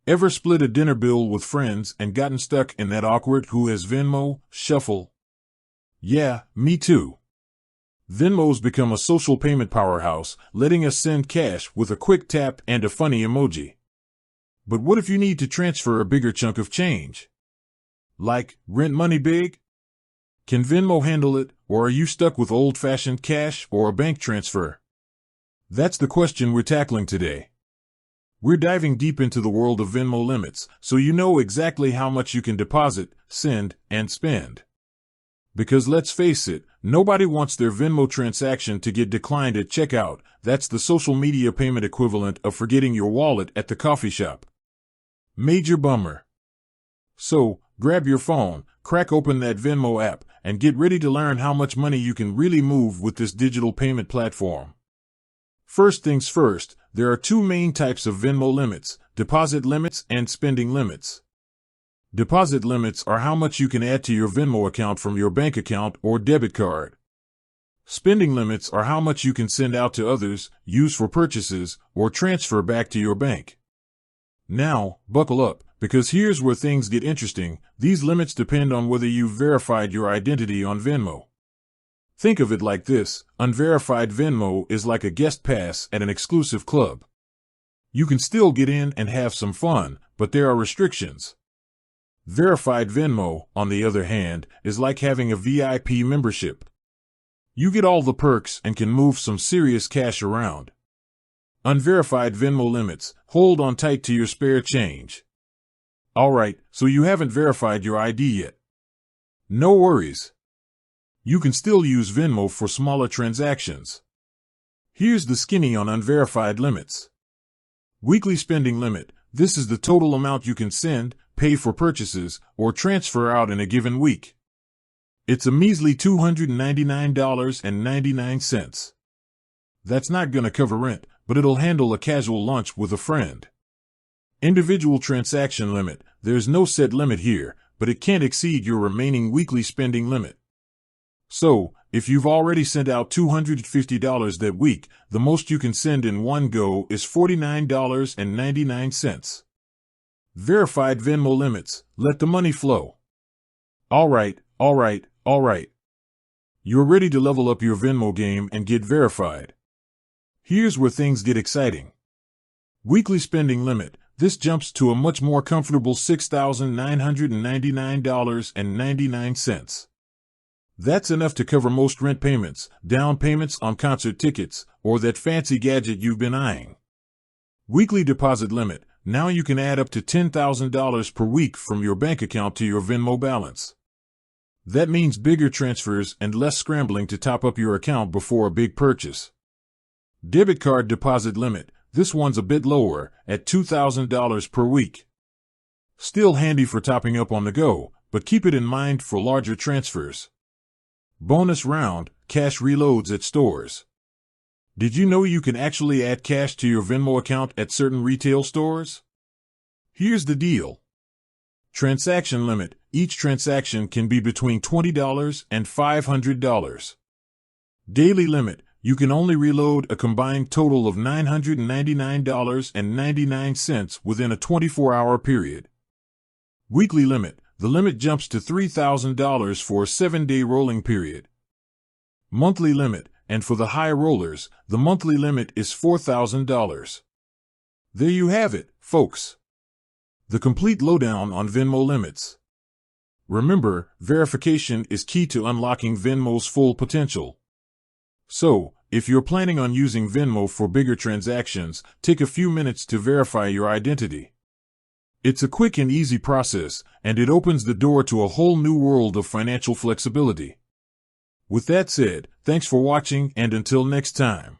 Ever split a dinner bill with friends and gotten stuck in that awkward "who has Venmo" shuffle? Yeah, me too. Venmo's become a social payment powerhouse, letting us send cash with a quick tap and a funny emoji. But what if you need to transfer a bigger chunk of change? Like, rent money big? Can Venmo handle it, or are you stuck with old-fashioned cash or a bank transfer? That's the question we're tackling today. We're diving deep into the world of Venmo limits, so you know exactly how much you can deposit, send, and spend. Because let's face it, nobody wants their Venmo transaction to get declined at checkout. That's the social media payment equivalent of forgetting your wallet at the coffee shop. Major bummer. So, grab your phone, crack open that Venmo app, and get ready to learn how much money you can really move with this digital payment platform. First things first, there are two main types of Venmo limits: deposit limits and spending limits. Deposit limits are how much you can add to your Venmo account from your bank account or debit card. Spending limits are how much you can send out to others, use for purchases, or transfer back to your bank. Now, buckle up, because here's where things get interesting. These limits depend on whether you've verified your identity on Venmo. Think of it like this: unverified Venmo is like a guest pass at an exclusive club. You can still get in and have some fun, but there are restrictions. Verified Venmo, on the other hand, is like having a VIP membership. You get all the perks and can move some serious cash around. Unverified Venmo limits: hold on tight to your spare change. Alright, so you haven't verified your ID yet. No worries. You can still use Venmo for smaller transactions. Here's the skinny on unverified limits. Weekly spending limit: this is the total amount you can send, pay for purchases, or transfer out in a given week. It's a measly $299.99. That's not gonna cover rent, but it'll handle a casual lunch with a friend. Individual transaction limit: there's no set limit here, but it can't exceed your remaining weekly spending limit. So, if you've already sent out $250 that week, the most you can send in one go is $49.99. Verified Venmo limits: let the money flow. Alright. You're ready to level up your Venmo game and get verified. Here's where things get exciting. Weekly spending limit: this jumps to a much more comfortable $6,999.99. That's enough to cover most rent payments, down payments on concert tickets, or that fancy gadget you've been eyeing. Weekly deposit limit: now you can add up to $10,000 per week from your bank account to your Venmo balance. That means bigger transfers and less scrambling to top up your account before a big purchase. Debit card deposit limit: this one's a bit lower, at $2,000 per week. Still handy for topping up on the go, but keep it in mind for larger transfers. Bonus round: cash reloads at stores. Did you know you can actually add cash to your Venmo account at certain retail stores? Here's the deal. Transaction limit: each transaction can be between $20 and $500. Daily limit: you can only reload a combined total of $999.99 within a 24-hour period. Weekly limit: the limit jumps to $3,000 for a 7-day rolling period. Monthly limit: and for the high rollers, the monthly limit is $4,000. There you have it, folks. The complete lowdown on Venmo limits. Remember, verification is key to unlocking Venmo's full potential. So, if you're planning on using Venmo for bigger transactions, take a few minutes to verify your identity. It's a quick and easy process, and it opens the door to a whole new world of financial flexibility. With that said, thanks for watching, and until next time.